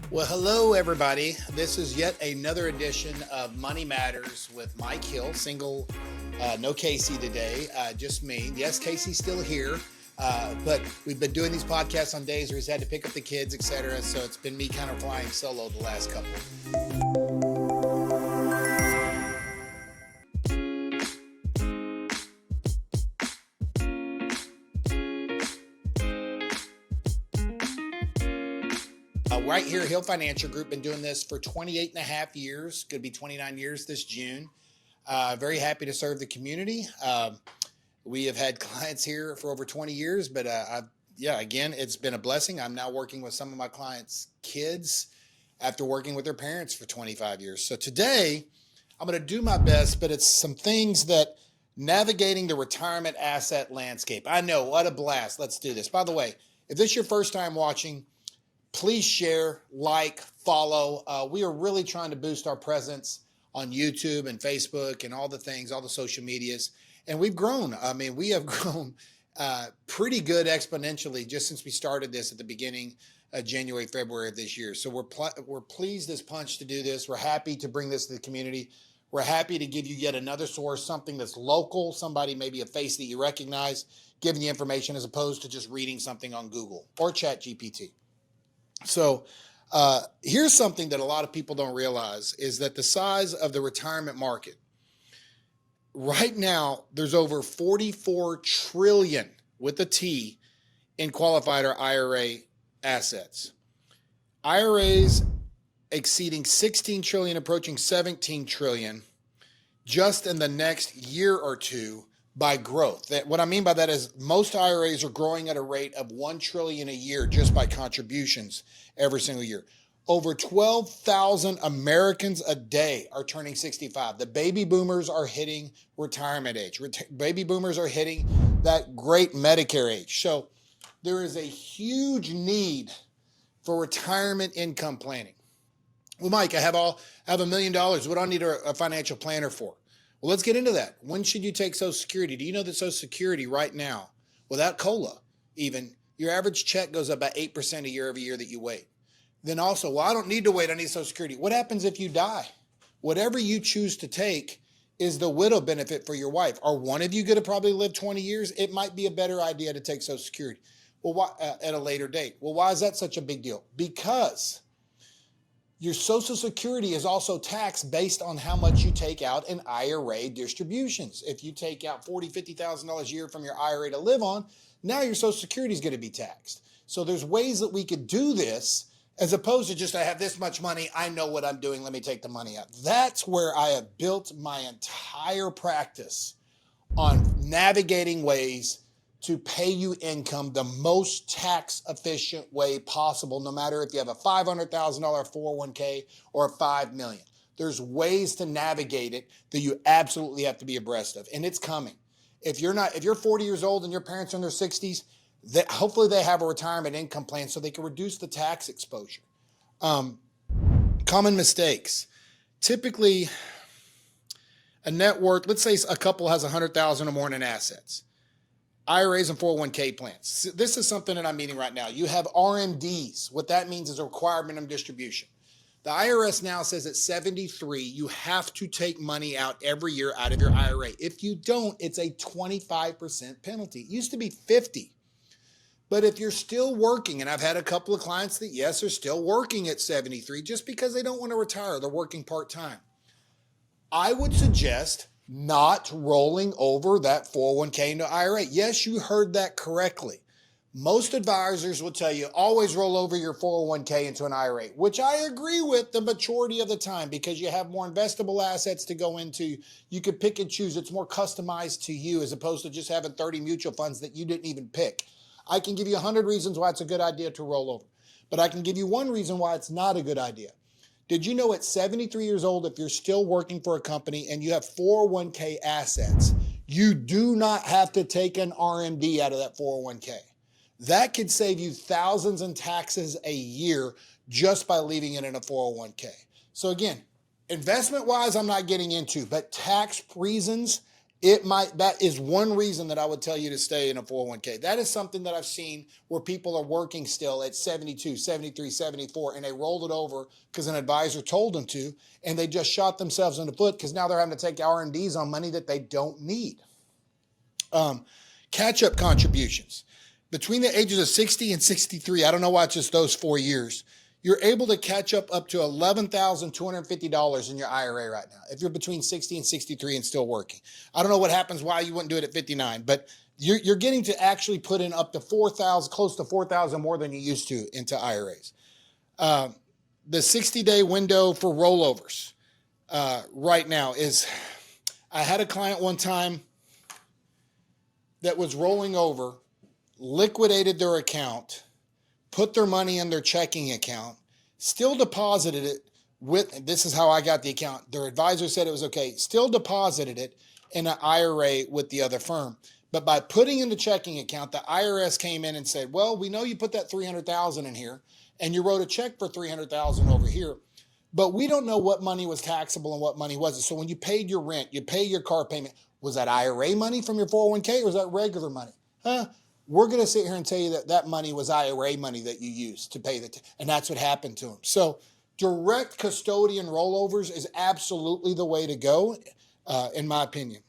Well, hello, everybody. This is yet another edition of Money Matters with Mike Hill, single, no Casey today, just me. Yes, Casey's still here, but we've been doing these podcasts on days where he's had to pick up the kids, etc. So it's been me kind of flying solo the last couple. Right here, Hill Financial Group, been doing this for 28 and a half years, could be 29 years this June. Very happy to serve the community. We have had clients here for over 20 years, but again, it's been a blessing. I'm now working with some of my clients' kids after working with their parents for 25 years. So today, I'm going to do my best, but it's some things that navigating the retirement asset landscape. I know, what a blast. Let's do this. By the way, if this is your first time watching, please share, like, follow. We are really trying to boost our presence on YouTube and Facebook and all the things, all the social medias. And we've grown. I mean, we have grown pretty good exponentially just since we started this at the beginning of January, February of this year. So we're pleased as punch to do this. We're happy to bring this to the community. We're happy to give you yet another source, something that's local, somebody, maybe a face that you recognize, giving you information as opposed to just reading something on Google or ChatGPT. So here's something that a lot of people don't realize is that the size of the retirement market right now, there's over 44 trillion with a T in qualified or IRA assets. IRAs exceeding 16 trillion, approaching 17 trillion just in the next year or two by growth. What I mean by that is most IRAs are growing at a rate of 1 trillion a year just by contributions every single year. Over 12,000 Americans a day are turning 65. The baby boomers are hitting retirement age. Baby boomers are hitting that great Medicare age. So there is a huge need for retirement income planning. Well, Mike, I have $1 million. What do I need a financial planner for? Well, let's get into that. When should you take Social Security? Do you know that Social Security right now, without COLA even, your average check goes up by 8% a year every year that you wait? Then also, well, I don't need to wait. I need Social Security. What happens if you die? Whatever you choose to take is the widow benefit for your wife. Are one of you going to probably live 20 years? It might be a better idea to take Social Security. Well, why, at a later date. Well, why is that such a big deal? Because your Social Security is also taxed based on how much you take out in IRA distributions. If you take out $40,000, $50,000 a year from your IRA to live on, now your Social Security is going to be taxed. So there's ways that we could do this as opposed to just, I have this much money, I know what I'm doing, let me take the money out. That's where I have built my entire practice on navigating ways to pay you income the most tax efficient way possible, no matter if you have a $500,000 401k or $5 million. There's ways to navigate it that you absolutely have to be abreast of, and it's coming. If you're 40 years old and your parents are in their 60s, hopefully they have a retirement income plan so they can reduce the tax exposure. Common mistakes. Typically, a net worth, let's say a couple has $100,000 or more in assets. IRAs and 401k plans. This is something that I'm meeting right now. You have RMDs. What that means is a required minimum distribution. The IRS now says at 73, you have to take money out every year out of your IRA. If you don't, it's a 25% penalty. It used to be 50. But if you're still working, and I've had a couple of clients that, yes, are still working at 73 just because they don't want to retire. They're working part-time. I would suggest not rolling over that 401k into IRA. Yes, you heard that correctly. Most advisors will tell you always roll over your 401k into an IRA, which I agree with the majority of the time because you have more investable assets to go into. You could pick and choose. It's more customized to you as opposed to just having 30 mutual funds that you didn't even pick. I can give you 100 reasons why it's a good idea to roll over, but I can give you one reason why it's not a good idea. Did you know at 73 years old, if you're still working for a company and you have 401k assets, you do not have to take an RMD out of that 401k. That could save you thousands in taxes a year just by leaving it in a 401k. So again, investment-wise, I'm not getting into, but tax reasons That is one reason that I would tell you to stay in a 401k. That is something that I've seen where people are working still at 72, 73, 74, and they rolled it over because an advisor told them to, and they just shot themselves in the foot because now they're having to take R&Ds on money that they don't need. Catch-up contributions. Between the ages of 60 and 63, I don't know why it's just those 4 years, you're able to catch up to $11,250 in your IRA right now if you're between 60 and 63 and still working. I don't know what happens, why you wouldn't do it at 59, but you're getting to actually put in up to $4,000, close to $4,000 more than you used to into IRAs. The 60-day window for rollovers right now is, I had a client one time that was rolling over, liquidated their account, put their money in their checking account, still deposited it with, this is how I got the account. Their advisor said it was okay, still deposited it in an IRA with the other firm. But by putting in the checking account, the IRS came in and said, well, we know you put that $300,000 in here and you wrote a check for $300,000 over here, but we don't know what money was taxable and what money wasn't. So when you paid your rent, you pay your car payment, was that IRA money from your 401k or was that regular money? We're going to sit here and tell you that that money was IRA money that you used to pay and that's what happened to them. So direct custodian rollovers is absolutely the way to go, in my opinion.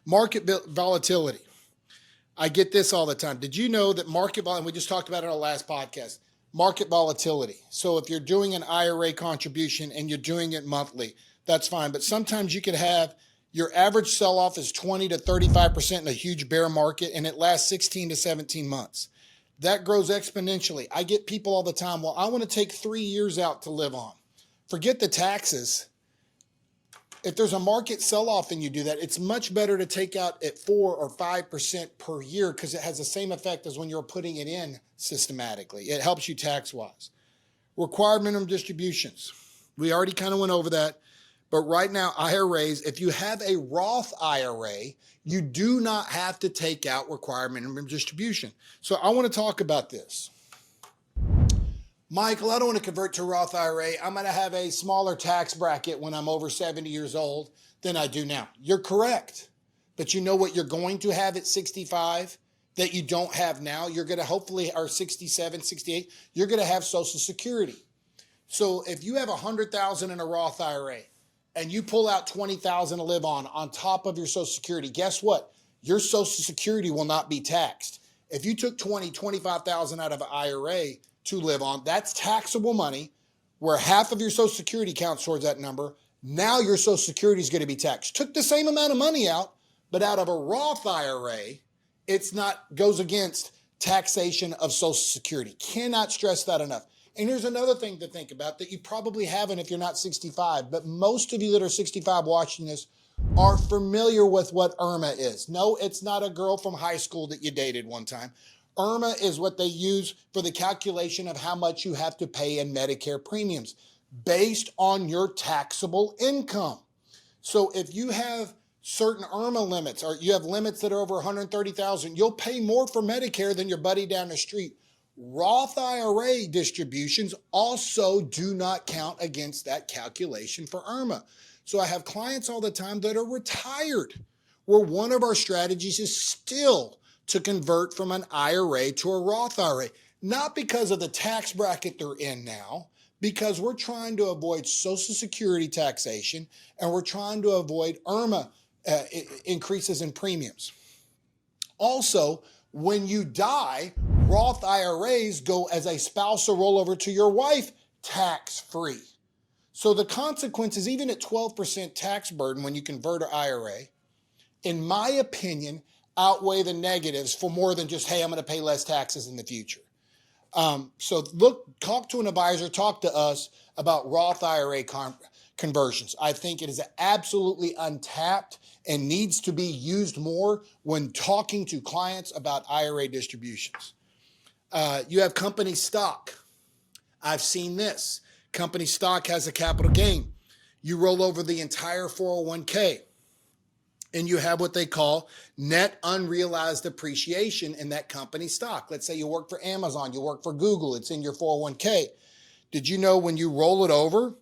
Market volatility. I get this all the time. Did you know that we just talked about it on our last podcast, market volatility. So if you're doing an IRA contribution and you're doing it monthly, that's fine. But sometimes you could have your average sell-off is 20 to 35% in a huge bear market, and it lasts 16 to 17 months. That grows exponentially. I get people all the time, well, I want to take 3 years out to live on. Forget the taxes. If there's a market sell-off and you do that, it's much better to take out at 4 or 5% per year because it has the same effect as when you're putting it in systematically. It helps you tax-wise. Required minimum distributions. We already kind of went over that. But right now, IRAs, if you have a Roth IRA, you do not have to take out required minimum distribution. So I want to talk about this. Michael, I don't want to convert to Roth IRA. I'm going to have a smaller tax bracket when I'm over 70 years old than I do now. You're correct. But you know what you're going to have at 65 that you don't have now? You're going to hopefully, or 67, 68, you're going to have Social Security. So if you have $100,000 in a Roth IRA, and you pull out $20,000 to live on top of your Social Security, guess what? Your Social Security will not be taxed. If you took $25,000 out of an IRA to live on, that's taxable money where half of your Social Security counts towards that number. Now your Social Security is going to be taxed. Took the same amount of money out, but out of a Roth IRA, goes against taxation of Social Security. Cannot stress that enough. And here's another thing to think about that you probably haven't if you're not 65, but most of you that are 65 watching this are familiar with what IRMA is. No, it's not a girl from high school that you dated one time. IRMA is what they use for the calculation of how much you have to pay in Medicare premiums based on your taxable income. So if you have certain IRMA limits or you have limits that are over 130,000, you'll pay more for Medicare than your buddy down the street. Roth IRA distributions also do not count against that calculation for IRMA. So I have clients all the time that are retired, where one of our strategies is still to convert from an IRA to a Roth IRA, not because of the tax bracket they're in now, because we're trying to avoid Social Security taxation and we're trying to avoid IRMA increases in premiums. Also, when you die, Roth IRAs go as a spousal rollover to your wife tax-free. So the consequences, even at 12% tax burden when you convert an IRA, in my opinion, outweigh the negatives for more than just, hey, I'm going to pay less taxes in the future. So talk to an advisor, talk to us about Roth IRA conversions. I think it is absolutely untapped and needs to be used more when talking to clients about IRA distributions. You have company stock. I've seen this. Company stock has a capital gain. You roll over the entire 401k and you have what they call net unrealized appreciation in that company stock. Let's say you work for Amazon, you work for Google, it's in your 401k. Did you know when you roll it over,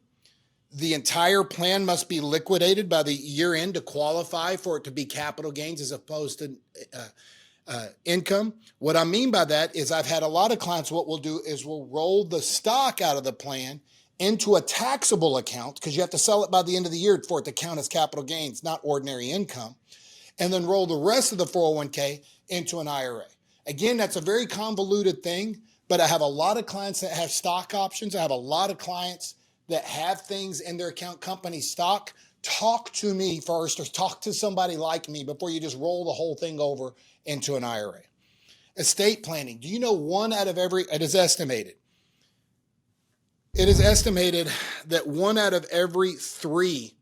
The entire plan must be liquidated by the year end to qualify for it to be capital gains as opposed to income. What I mean by that is I've had a lot of clients, what we'll do is we'll roll the stock out of the plan into a taxable account because you have to sell it by the end of the year for it to count as capital gains, not ordinary income, and then roll the rest of the 401k into an IRA. Again, that's a very convoluted thing, but I have a lot of clients that have stock options. I have a lot of clients that have things in their account, company stock. Talk to me first or talk to somebody like me before you just roll the whole thing over into an IRA. Estate planning. Do you know it is estimated that 1 out of every 3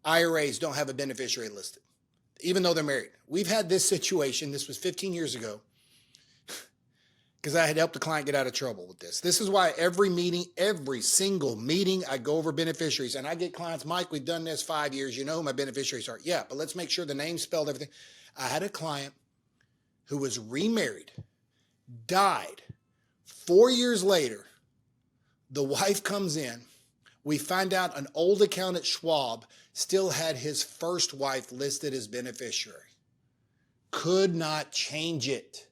IRAs don't have a beneficiary listed, even though they're married. We've had this situation, this was 15 years ago, because I had helped a client get out of trouble with this. This is why every single meeting, I go over beneficiaries. And I get clients, Mike, we've done this 5 years. You know who my beneficiaries are. Yeah, but let's make sure the name spelled everything. I had a client who was remarried, died. 4 years later, the wife comes in. We find out an old account at Schwab still had his first wife listed as beneficiary. Could not change it.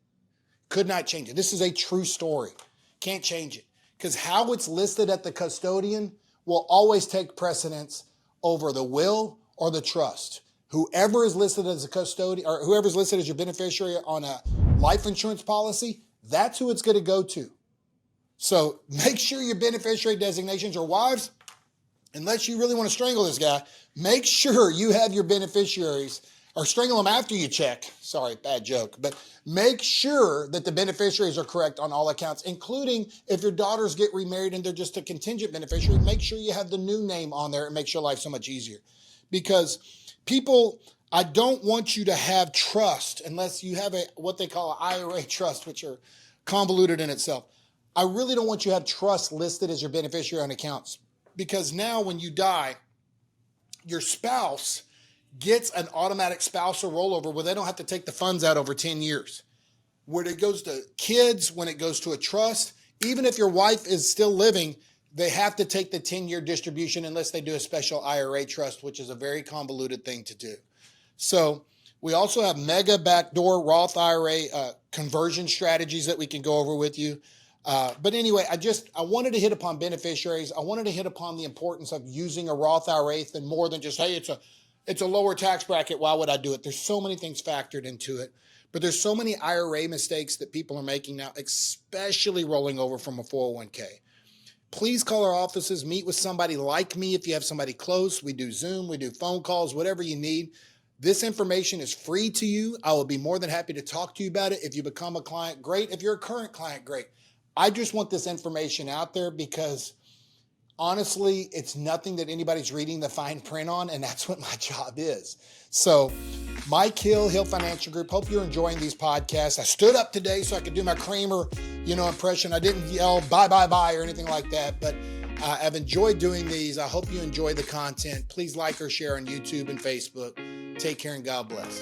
Could not change it. This is a true story. Can't change it. Because how it's listed at the custodian will always take precedence over the will or the trust. Whoever is listed as a custodian or whoever's listed as your beneficiary on a life insurance policy, that's who it's going to go to. So make sure your beneficiary designations are wives, unless you really want to strangle this guy, make sure you have your beneficiaries or strangle them after you check. Sorry, bad joke. But make sure that the beneficiaries are correct on all accounts, including if your daughters get remarried and they're just a contingent beneficiary, make sure you have the new name on there. It makes your life so much easier. Because people, I don't want you to have trust unless you have what they call an IRA trust, which are convoluted in itself. I really don't want you to have trust listed as your beneficiary on accounts. Because now when you die, your spouse gets an automatic spousal rollover where they don't have to take the funds out over 10 years. When it goes to kids, when it goes to a trust, even if your wife is still living, they have to take the 10-year distribution unless they do a special IRA trust, which is a very convoluted thing to do. So we also have mega backdoor Roth IRA conversion strategies that we can go over with you. But anyway, I wanted to hit upon beneficiaries. I wanted to hit upon the importance of using a Roth IRA than more than just, hey, it's a lower tax bracket. Why would I do it? There's so many things factored into it, but there's so many IRA mistakes that people are making now, especially rolling over from a 401k. Please call our offices, meet with somebody like me. If you have somebody close, we do Zoom, we do phone calls, whatever you need. This information is free to you. I will be more than happy to talk to you about it. If you become a client, great. If you're a current client, great. I just want this information out there because honestly, it's nothing that anybody's reading the fine print on, and that's what my job is. So Mike Hill Financial Group, hope you're enjoying these podcasts. I stood up today so I could do my Kramer, impression. I didn't yell bye or anything like that, but I've enjoyed doing these. I hope you enjoy the content. Please like or share on YouTube and Facebook. Take care and God bless.